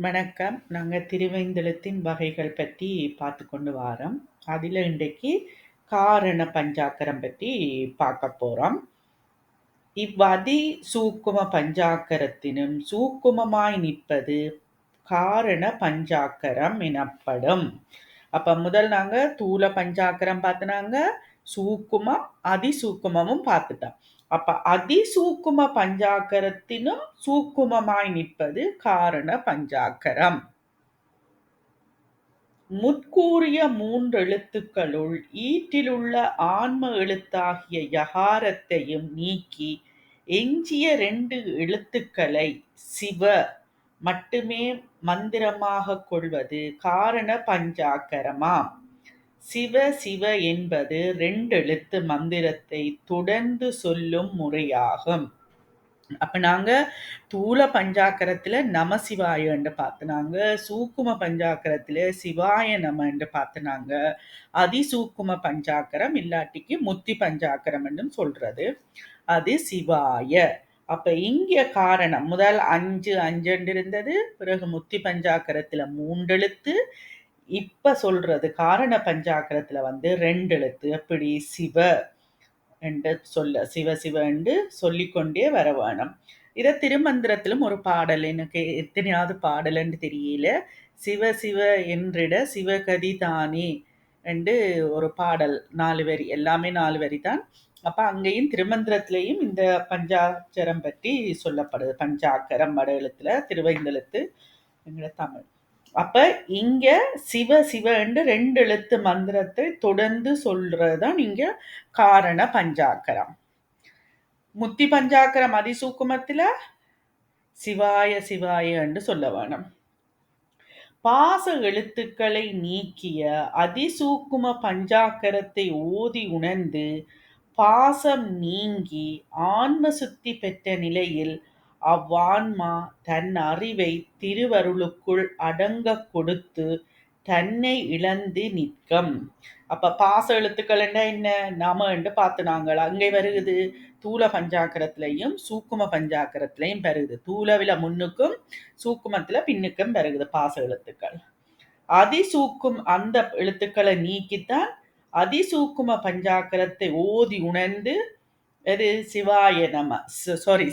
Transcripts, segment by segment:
வணக்கம். நாங்க திருவைந்தெழுத்தின் வகைகள் பற்றி பார்த்து கொண்டு வாரோம். அதில இன்றைக்கு காரண பஞ்சாக்கரம் பற்றி பார்க்க போறோம். இவ்வதி சூக்கும பஞ்சாக்கரத்தினும் சூக்குமமாய் நிற்பது காரண பஞ்சாக்கரம் எனப்படும். அப்ப முதல் நாங்க தூல பஞ்சாக்கரம் பார்த்தனாங்க, சூக்குமம், அதிசூக்குமமும் பார்த்துட்டோம். அப்ப அதிசூக்கும பஞ்சாக்கரத்தினும் சூக்குமமாய் நிற்பது காரண பஞ்சாக்கரம். முற்கூறிய மூன்றெழுத்துக்களுள் ஈற்றிலுள்ள ஆன்ம எழுத்தாகிய யகாரத்தையும் நீக்கி எஞ்சிய 2 எழுத்துக்களை சிவ மட்டுமே மந்திரமாகக் கொள்வது காரண பஞ்சாக்கரமாம். சிவ சிவ என்பது 2 எழுத்து மந்திரத்தை தொடர்ந்து சொல்லும் முறையாகும். அப்ப நாங்க தூல பஞ்சாக்கரத்துல நமசிவாய என்று பார்த்தனாங்க, சூக்கும பஞ்சாக்கரத்துல சிவாய நம என்று பார்த்தனாங்க, அதிசூக்கும பஞ்சாக்கரம் இல்லாட்டிக்கு முத்தி பஞ்சாக்கரம் என்றும் சொல்றது. அது சிவாய. அப்ப இங்க காரணம் முதல் 5 5 இருந்தது, பிறகு முத்தி பஞ்சாக்கரத்துல 3 எழுத்து, இப்ப சொல்றது காரண பஞ்சாக்கரத்துல 2 எழுத்து. எப்படி சிவ என்று சொல்ல சிவ சிவ என்று சொல்லிக்கொண்டே வர வேணும். இத திருமந்திரத்திலும் ஒரு பாடல், எனக்கு எத்தனையாவது பாடல் என்று தெரியல. சிவ சிவ என்றிட சிவகதி தானே என்று ஒரு பாடல், 4 வரி, எல்லாமே 4 வரி தான். அப்ப அங்கேயும் திருமந்திரத்திலையும் இந்த பஞ்சாட்சரம் பற்றி சொல்லப்படுது. பஞ்சாக்கரம் வட எழுத்துல, திருவைந்தெழுத்து எங்களோட தமிழ். அப்ப இங்க சிவ சிவ என்று 2 எழுத்து மந்திரத்தை தொடர்ந்து சொல்றதுதான் இங்க காரண பஞ்சாக்கரம். முத்தி பஞ்சாக்கரம் அதிசூக்குமத்துல சிவாய சிவாய என்று சொல்ல வேணும். பாச எழுத்துக்களை நீக்கிய அதிசூக்கும பஞ்சாக்கரத்தை ஓதி உணர்ந்து பாசம் நீங்கி ஆன்ம சுத்தி பெற்ற நிலையில் அவ்வான்மா தன் அறிவை திருவருளுக்குள் அடங்கக் கொடுத்து தன்னை இழந்து நிற்கும். அப்ப பாச எழுத்துக்கள் என்ன நம என்று பார்த்து நாங்கள் அங்கே வருகுது. தூல பஞ்சாக்கரத்திலையும் சூக்கும பஞ்சாக்கரத்திலையும் பெருகுது. தூலவில முன்னுக்கும் சூக்குமத்துல பின்னுக்கும் பெருகுது பாச எழுத்துக்கள். அதிசூக்கும் அந்த எழுத்துக்களை நீக்கித்தான் அதிசூக்கும பஞ்சாக்கரத்தை ஓதி உணர்ந்து எது சிவாய நம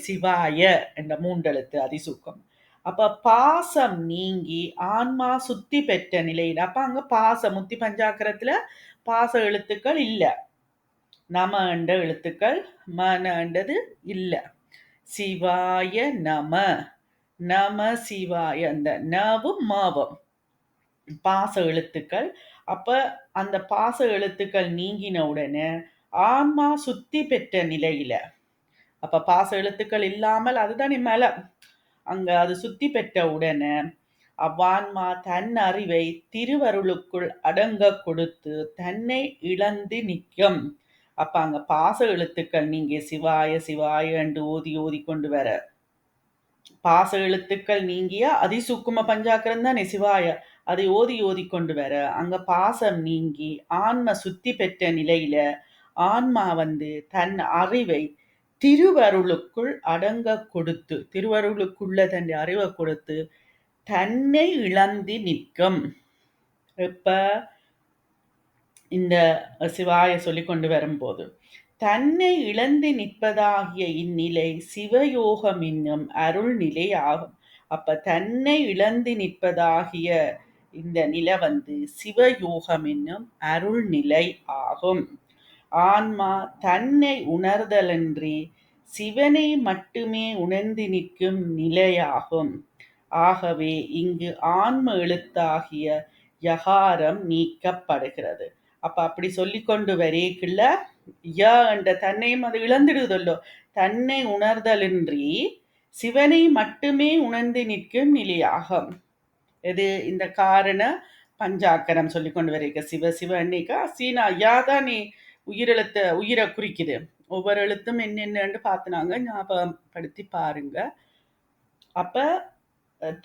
சிவாய என்ற 3 எழுத்து அதிசூக்கம். அப்ப பாசம் நீங்கி ஆன்மா சுத்தி பெற்ற நிலையில், அப்ப அங்க பாசம் முத்தி பஞ்சாக்கரத்துல பாச எழுத்துக்கள் இல்ல, நம என்ற எழுத்துக்கள் மன என்றது இல்ல. சிவாய நம, நம சிவாய, அந்த நவும் மாவும் பாச எழுத்துக்கள். அப்ப அந்த பாச எழுத்துக்கள் நீங்கின உடனே ஆன்மா சுத்தி பெற்ற நிலையில, அப்ப பாச எழுத்துக்கள் இல்லாமல் அதுதானே மலம், அங்க அது சுத்தி பெற்ற உடனே அவ்வான்மா தன் அறிவை திருவருளுக்குள் அடங்க கொடுத்து தன்னை இழந்து நிற்கும். அப்ப அங்க பாச எழுத்துக்கள் நீங்க சிவாய சிவாய என்று ஓதி ஓதி கொண்டு வர, பாச எழுத்துக்கள் நீங்கிய அதிசூக்கும பஞ்சாக்கரம் தானே சிவாய, அதை ஓதி ஓதி கொண்டு வர அங்க பாசம் நீங்கி ஆன்ம சுத்தி பெற்ற நிலையில ஆன்மா தன் அறிவை திருவருளுக்குள் அடங்க கொடுத்து, திருவருளுக்குள்ள தன் அறிவை கொடுத்து தன்னை இழந்து நிற்கும். இப்ப இந்த சிவாய சொல்லி கொண்டு வரும்போது தன்னை இழந்து நிற்பதாகிய இந்நிலை சிவயோகம் என்னும் அருள் நிலை ஆகும். அப்ப தன்னை இழந்து நிற்பதாகிய இந்த நிலை சிவயோகம் என்னும் அருள் நிலை ஆகும். ஆன்மா தன்னை உணர்தலன்றி சிவனை மட்டுமே உணர்ந்து நிற்கும் நிலையாகும். ஆகவே இங்கு ஆன்ம எழுத்தாகிய யகாரம் நீக்கப்படுகிறது. அப்ப அப்படி சொல்லிக்கொண்டு வரேக்குள்ள ய என்ற தன்னையும் அது இழந்துடுதல்லோ, தன்னை உணர்தலின்றி சிவனை மட்டுமே உணர்ந்து நிற்கும் நிலையாகும். இது இந்த காரண பஞ்சாக்கரம் சொல்லிக்கொண்டு வரைக்க சிவ சிவ அன்னைக்கா சீனா யாதானே உயிரெழுத்த உயிரை குறிக்குது. ஒவ்வொரு எழுத்தும் என்னென்னு பார்த்துனாங்க, ஞாபகப்படுத்தி பாருங்க. அப்ப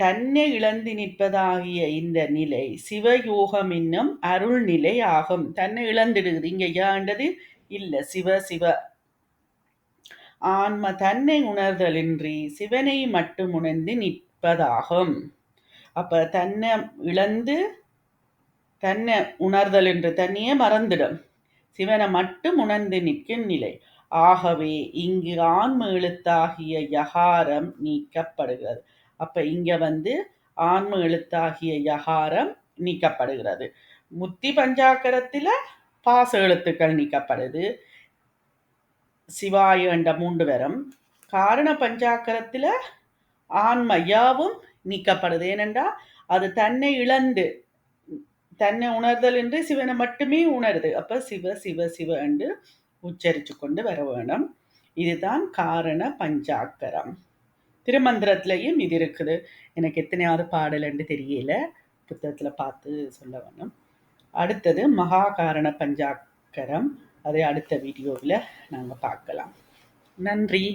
தன்னை இழந்து நிற்பதாகிய இந்த நிலை சிவயோகம் என்னும் அருள் நிலை ஆகும். தன்னை இழந்துடுது, இங்க யாண்டது இல்ல, சிவ சிவ. ஆன்ம தன்னை உணர்தலின்றி சிவனை மட்டும் உணர்ந்து நிற்பதாகும். அப்ப தன்னை இழந்து தன்னை உணர்தல் என்று தன்னையே மறந்துடும். சிவனை மட்டும் உணர்ந்து நிற்கும் நிலை. ஆகவே இங்கு ஆன்ம எழுத்தாகிய யகாரம் நீக்கப்படுகிறது. அப்ப இங்க ஆன்ம எழுத்தாகிய யகாரம் நீக்கப்படுகிறது. முத்தி பஞ்சாக்கரத்துல பாச எழுத்துக்கள் நீக்கப்படுது, சிவாய என்ற 3 வரும். காரண பஞ்சாக்கரத்துல ஆன்ம யாவும் நீக்கப்படுது. ஏனென்றா அது தன்னை இழந்து தன்னை உணர்தல் என்று சிவனை மட்டுமே உணருது. அப்ப சிவ சிவ சிவ என்று உச்சரித்து கொண்டு வர வேணும். இதுதான் காரண பஞ்சாக்கரம். திருமந்திரத்திலையும் இது இருக்குது. எனக்கு எத்தனையாவது பாடல் என்று தெரியல, புத்தகத்துல பார்த்து சொல்ல வேணும். அடுத்தது மகா காரண பஞ்சாக்கரம். அதை அடுத்த வீடியோவில் நாங்கள் பார்க்கலாம். நன்றி.